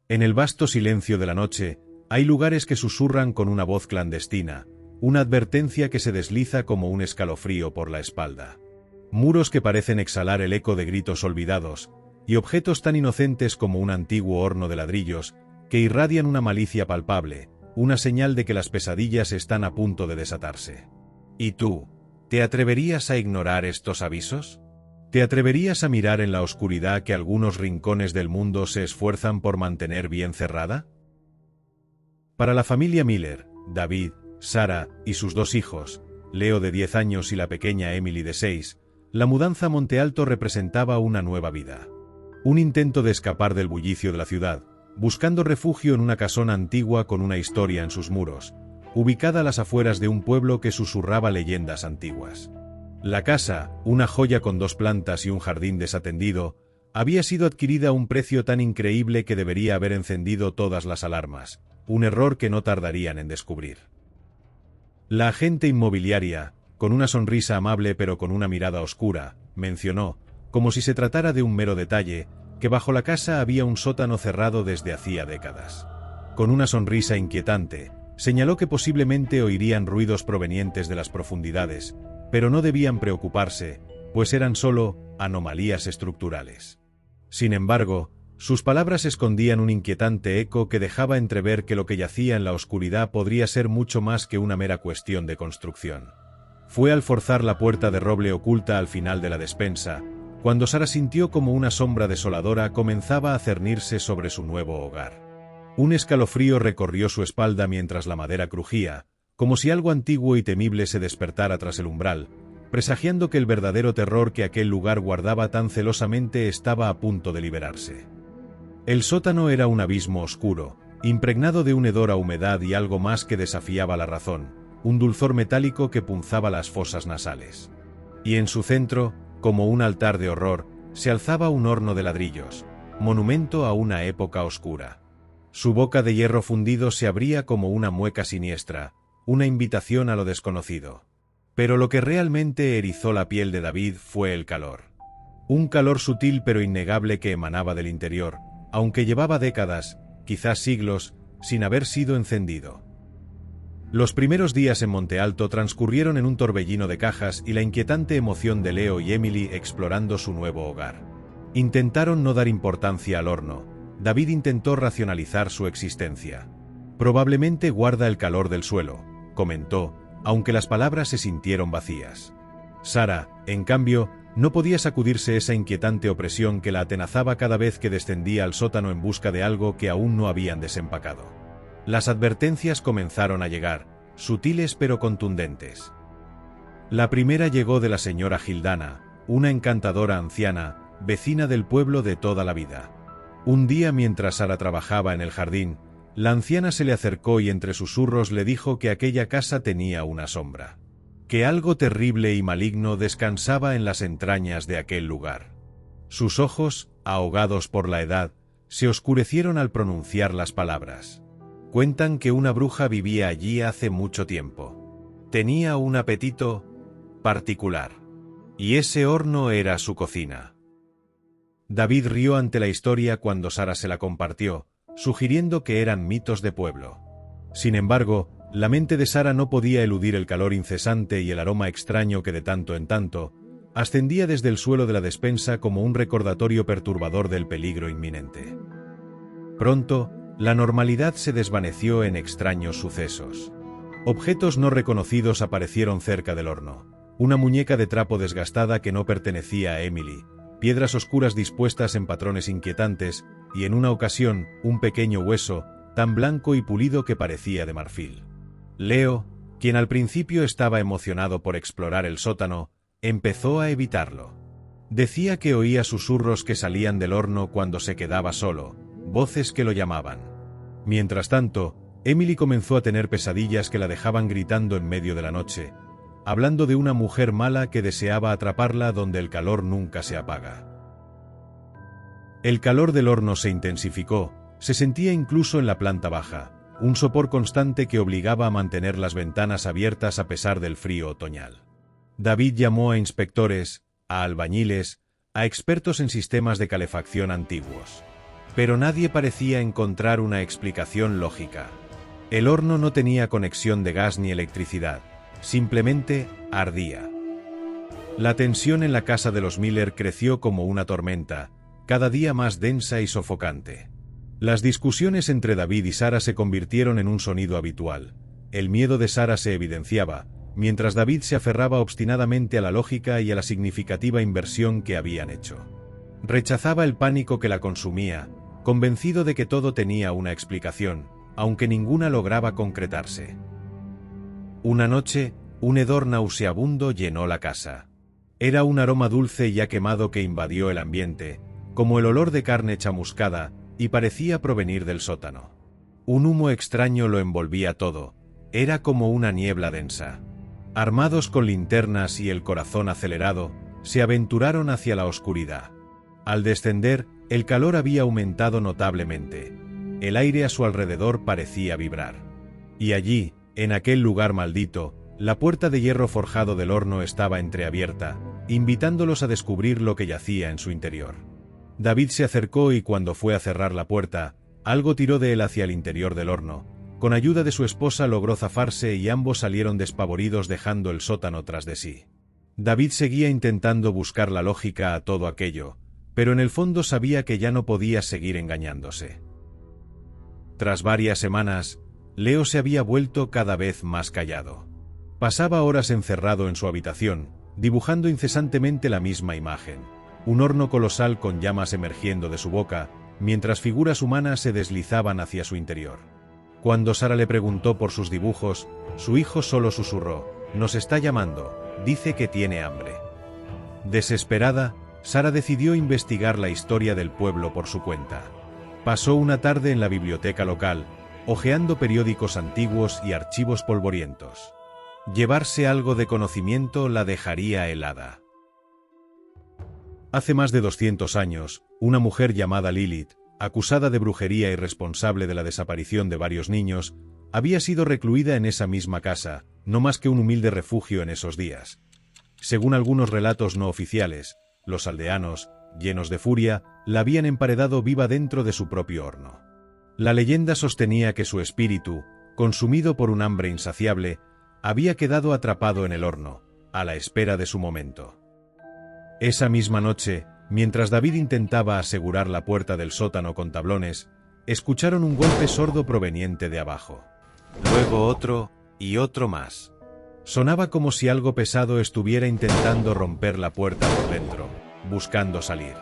En el vasto silencio de la noche, hay lugares que susurran con una voz clandestina, una advertencia que se desliza como un escalofrío por la espalda. Muros que parecen exhalar el eco de gritos olvidados, y objetos tan inocentes como un antiguo horno de ladrillos, que irradian una malicia palpable, una señal de que las pesadillas están a punto de desatarse. ¿Y tú, te atreverías a ignorar estos avisos? ¿Te atreverías a mirar en la oscuridad que algunos rincones del mundo se esfuerzan por mantener bien cerrada? Para la familia Miller, David, Sarah y sus dos hijos, Leo de 10 años y la pequeña Emily de 6, la mudanza a Monte Alto representaba una nueva vida. Un intento de escapar del bullicio de la ciudad, buscando refugio en una casona antigua con una historia en sus muros, ubicada a las afueras de un pueblo que susurraba leyendas antiguas. La casa, una joya con 2 plantas y un jardín desatendido, había sido adquirida a un precio tan increíble que debería haber encendido todas las alarmas, un error que no tardarían en descubrir. La agente inmobiliaria, con una sonrisa amable pero con una mirada oscura, mencionó, como si se tratara de un mero detalle, que bajo la casa había un sótano cerrado desde hacía décadas. Con una sonrisa inquietante, señaló que posiblemente oirían ruidos provenientes de las profundidades, pero no debían preocuparse, pues eran solo anomalías estructurales. Sin embargo, sus palabras escondían un inquietante eco que dejaba entrever que lo que yacía en la oscuridad podría ser mucho más que una mera cuestión de construcción. Fue al forzar la puerta de roble oculta al final de la despensa, cuando Sarah sintió como una sombra desoladora comenzaba a cernirse sobre su nuevo hogar. Un escalofrío recorrió su espalda mientras la madera crujía, como si algo antiguo y temible se despertara tras el umbral, presagiando que el verdadero terror que aquel lugar guardaba tan celosamente estaba a punto de liberarse. El sótano era un abismo oscuro, impregnado de un hedor a humedad y algo más que desafiaba la razón, un dulzor metálico que punzaba las fosas nasales. Y en su centro, como un altar de horror, se alzaba un horno de ladrillos, monumento a una época oscura. Su boca de hierro fundido se abría como una mueca siniestra, una invitación a lo desconocido. Pero lo que realmente erizó la piel de David fue el calor. Un calor sutil pero innegable que emanaba del interior, aunque llevaba décadas, quizás siglos, sin haber sido encendido. Los primeros días en Monte Alto transcurrieron en un torbellino de cajas y la inquietante emoción de Leo y Emily explorando su nuevo hogar. Intentaron no dar importancia al horno. David intentó racionalizar su existencia. Probablemente guarda el calor del suelo, comentó, aunque las palabras se sintieron vacías. Sarah, en cambio, no podía sacudirse esa inquietante opresión que la atenazaba cada vez que descendía al sótano en busca de algo que aún no habían desempacado. Las advertencias comenzaron a llegar, sutiles pero contundentes. La primera llegó de la señora Gildana, una encantadora anciana, vecina del pueblo de toda la vida. Un día mientras Sarah trabajaba en el jardín, la anciana se le acercó y entre susurros le dijo que aquella casa tenía una sombra. Que algo terrible y maligno descansaba en las entrañas de aquel lugar. Sus ojos, ahogados por la edad, se oscurecieron al pronunciar las palabras. Cuentan que una bruja vivía allí hace mucho tiempo. Tenía un apetito particular. Y ese horno era su cocina. David rió ante la historia cuando Sarah se la compartió, sugiriendo que eran mitos de pueblo. Sin embargo, la mente de Sarah no podía eludir el calor incesante y el aroma extraño que de tanto en tanto ascendía desde el suelo de la despensa como un recordatorio perturbador del peligro inminente. Pronto, la normalidad se desvaneció en extraños sucesos. Objetos no reconocidos aparecieron cerca del horno. Una muñeca de trapo desgastada que no pertenecía a Emily, piedras oscuras dispuestas en patrones inquietantes, y en una ocasión, un pequeño hueso, tan blanco y pulido que parecía de marfil. Leo, quien al principio estaba emocionado por explorar el sótano, empezó a evitarlo. Decía que oía susurros que salían del horno cuando se quedaba solo, voces que lo llamaban. Mientras tanto, Emily comenzó a tener pesadillas que la dejaban gritando en medio de la noche, hablando de una mujer mala que deseaba atraparla donde el calor nunca se apaga. El calor del horno se intensificó, se sentía incluso en la planta baja, un sopor constante que obligaba a mantener las ventanas abiertas a pesar del frío otoñal. David llamó a inspectores, a albañiles, a expertos en sistemas de calefacción antiguos. Pero nadie parecía encontrar una explicación lógica. El horno no tenía conexión de gas ni electricidad, simplemente ardía. La tensión en la casa de los Miller creció como una tormenta, cada día más densa y sofocante. Las discusiones entre David y Sara se convirtieron en un sonido habitual. El miedo de Sara se evidenciaba, mientras David se aferraba obstinadamente a la lógica y a la significativa inversión que habían hecho. Rechazaba el pánico que la consumía, convencido de que todo tenía una explicación, aunque ninguna lograba concretarse. Una noche, un hedor nauseabundo llenó la casa. Era un aroma dulce y quemado que invadió el ambiente, como el olor de carne chamuscada, y parecía provenir del sótano. Un humo extraño lo envolvía todo, era como una niebla densa. Armados con linternas y el corazón acelerado, se aventuraron hacia la oscuridad. Al descender, el calor había aumentado notablemente. El aire a su alrededor parecía vibrar. Y allí, en aquel lugar maldito, la puerta de hierro forjado del horno estaba entreabierta, invitándolos a descubrir lo que yacía en su interior. David se acercó y cuando fue a cerrar la puerta, algo tiró de él hacia el interior del horno. Con ayuda de su esposa logró zafarse y ambos salieron despavoridos dejando el sótano tras de sí. David seguía intentando buscar la lógica a todo aquello, pero en el fondo sabía que ya no podía seguir engañándose. Tras varias semanas, Leo se había vuelto cada vez más callado. Pasaba horas encerrado en su habitación, dibujando incesantemente la misma imagen. Un horno colosal con llamas emergiendo de su boca, mientras figuras humanas se deslizaban hacia su interior. Cuando Sara le preguntó por sus dibujos, su hijo solo susurró: «Nos está llamando, dice que tiene hambre». Desesperada, Sara decidió investigar la historia del pueblo por su cuenta. Pasó una tarde en la biblioteca local, hojeando periódicos antiguos y archivos polvorientos. Llevarse algo de conocimiento la dejaría helada. Hace más de 200 años, una mujer llamada Lilith, acusada de brujería y responsable de la desaparición de varios niños, había sido recluida en esa misma casa, no más que un humilde refugio en esos días. Según algunos relatos no oficiales, los aldeanos, llenos de furia, la habían emparedado viva dentro de su propio horno. La leyenda sostenía que su espíritu, consumido por un hambre insaciable, había quedado atrapado en el horno, a la espera de su momento. Esa misma noche, mientras David intentaba asegurar la puerta del sótano con tablones, escucharon un golpe sordo proveniente de abajo. Luego otro, y otro más. Sonaba como si algo pesado estuviera intentando romper la puerta por dentro, buscando salir.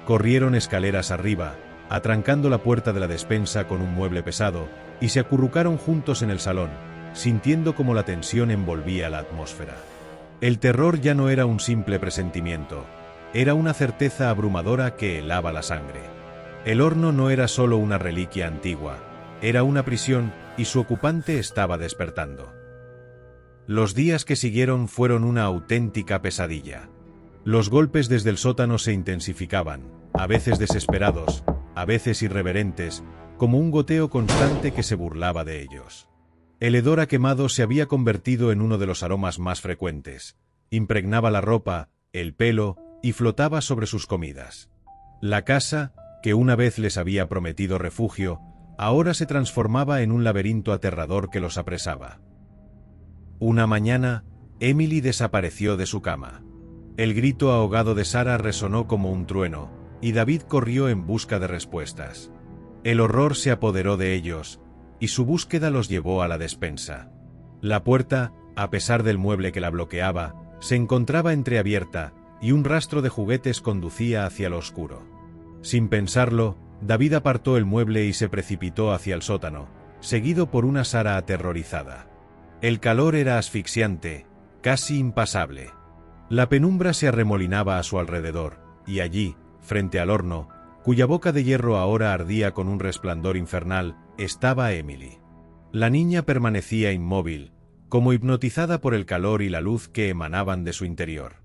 Corrieron escaleras arriba, atrancando la puerta de la despensa con un mueble pesado, y se acurrucaron juntos en el salón, sintiendo como la tensión envolvía la atmósfera. El terror ya no era un simple presentimiento, era una certeza abrumadora que helaba la sangre. El horno no era solo una reliquia antigua, era una prisión y su ocupante estaba despertando. Los días que siguieron fueron una auténtica pesadilla. Los golpes desde el sótano se intensificaban, a veces desesperados, a veces irreverentes, como un goteo constante que se burlaba de ellos. El hedor a quemado se había convertido en uno de los aromas más frecuentes. Impregnaba la ropa, el pelo, y flotaba sobre sus comidas. La casa, que una vez les había prometido refugio, ahora se transformaba en un laberinto aterrador que los apresaba. Una mañana, Emily desapareció de su cama. El grito ahogado de Sara resonó como un trueno, y David corrió en busca de respuestas. El horror se apoderó de ellos, y su búsqueda los llevó a la despensa. La puerta, a pesar del mueble que la bloqueaba, se encontraba entreabierta, y un rastro de juguetes conducía hacia lo oscuro. Sin pensarlo, David apartó el mueble y se precipitó hacia el sótano, seguido por una Sara aterrorizada. El calor era asfixiante, casi impasable. La penumbra se arremolinaba a su alrededor, y allí, frente al horno, cuya boca de hierro ahora ardía con un resplandor infernal, estaba Emily. La niña permanecía inmóvil, como hipnotizada por el calor y la luz que emanaban de su interior.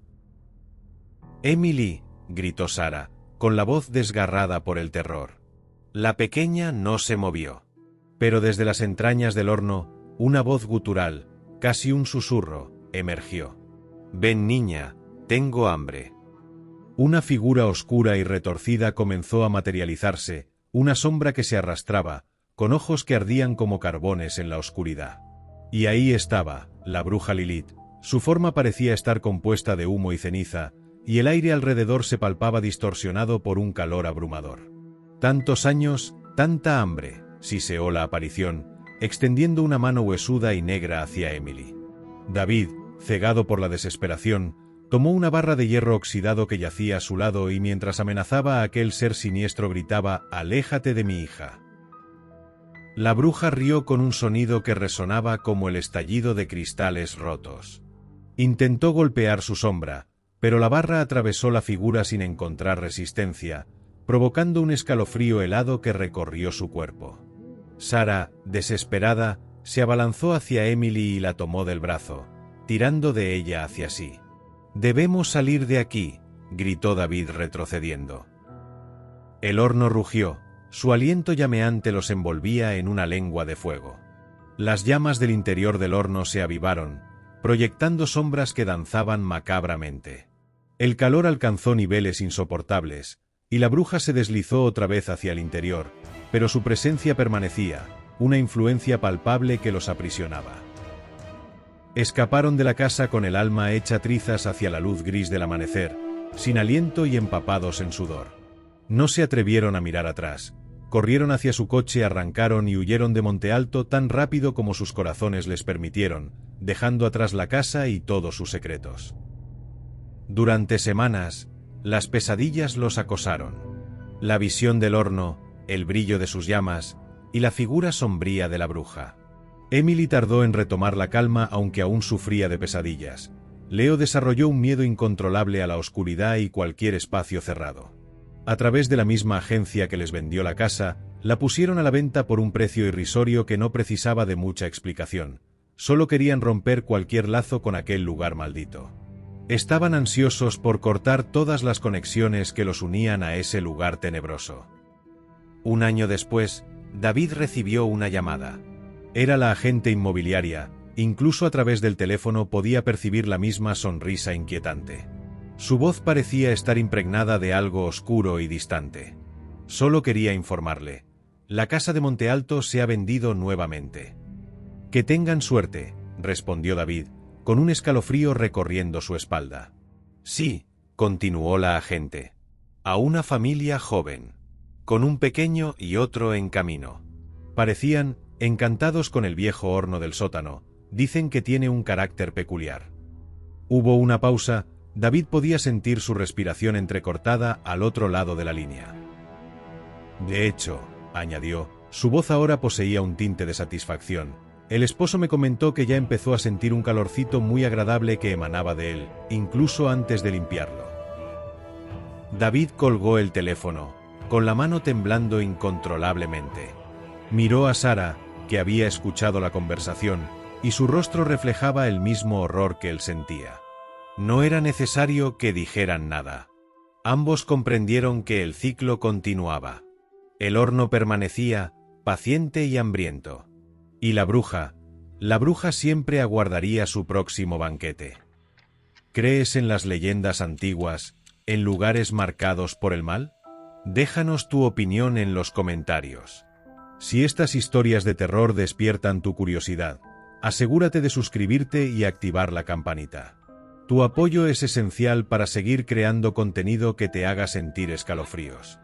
«Emily», gritó Sara, con la voz desgarrada por el terror. La pequeña no se movió. Pero desde las entrañas del horno, una voz gutural, casi un susurro, emergió. «Ven, niña, tengo hambre». Una figura oscura y retorcida comenzó a materializarse, una sombra que se arrastraba, con ojos que ardían como carbones en la oscuridad. Y ahí estaba, la bruja Lilith. Su forma parecía estar compuesta de humo y ceniza, y el aire alrededor se palpaba distorsionado por un calor abrumador. Tantos años, tanta hambre, siseó la aparición, extendiendo una mano huesuda y negra hacia Emily. David, cegado por la desesperación, tomó una barra de hierro oxidado que yacía a su lado y mientras amenazaba a aquel ser siniestro gritaba: «¡Aléjate de mi hija!». La bruja rió con un sonido que resonaba como el estallido de cristales rotos. Intentó golpear su sombra, pero la barra atravesó la figura sin encontrar resistencia, provocando un escalofrío helado que recorrió su cuerpo. Sara, desesperada, se abalanzó hacia Emily y la tomó del brazo, tirando de ella hacia sí. «Debemos salir de aquí», gritó David retrocediendo. El horno rugió, su aliento llameante los envolvía en una lengua de fuego. Las llamas del interior del horno se avivaron, proyectando sombras que danzaban macabramente. El calor alcanzó niveles insoportables, y la bruja se deslizó otra vez hacia el interior, pero su presencia permanecía, una influencia palpable que los aprisionaba. Escaparon de la casa con el alma hecha trizas hacia la luz gris del amanecer, sin aliento y empapados en sudor. No se atrevieron a mirar atrás, corrieron hacia su coche, arrancaron y huyeron de Monte Alto tan rápido como sus corazones les permitieron, dejando atrás la casa y todos sus secretos. Durante semanas, las pesadillas los acosaron. La visión del horno, el brillo de sus llamas, y la figura sombría de la bruja. Emily tardó en retomar la calma aunque aún sufría de pesadillas. Leo desarrolló un miedo incontrolable a la oscuridad y cualquier espacio cerrado. A través de la misma agencia que les vendió la casa, la pusieron a la venta por un precio irrisorio que no precisaba de mucha explicación. Solo querían romper cualquier lazo con aquel lugar maldito. Estaban ansiosos por cortar todas las conexiones que los unían a ese lugar tenebroso. Un año después, David recibió una llamada. Era la agente inmobiliaria, incluso a través del teléfono podía percibir la misma sonrisa inquietante. Su voz parecía estar impregnada de algo oscuro y distante. Solo quería informarle: la casa de Monte Alto se ha vendido nuevamente. «Que tengan suerte», respondió David, con un escalofrío recorriendo su espalda. «Sí», continuó la agente, «a una familia joven, con un pequeño y otro en camino. Parecían encantados con el viejo horno del sótano, dicen que tiene un carácter peculiar». Hubo una pausa, David podía sentir su respiración entrecortada al otro lado de la línea. «De hecho», añadió, su voz ahora poseía un tinte de satisfacción, «el esposo me comentó que ya empezó a sentir un calorcito muy agradable que emanaba de él, incluso antes de limpiarlo». David colgó el teléfono, con la mano temblando incontrolablemente. Miró a Sara, que había escuchado la conversación, y su rostro reflejaba el mismo horror que él sentía. No era necesario que dijeran nada. Ambos comprendieron que el ciclo continuaba. El horno permanecía, paciente y hambriento. Y la bruja siempre aguardaría su próximo banquete. ¿Crees en las leyendas antiguas, en lugares marcados por el mal? Déjanos tu opinión en los comentarios. Si estas historias de terror despiertan tu curiosidad, asegúrate de suscribirte y activar la campanita. Tu apoyo es esencial para seguir creando contenido que te haga sentir escalofríos.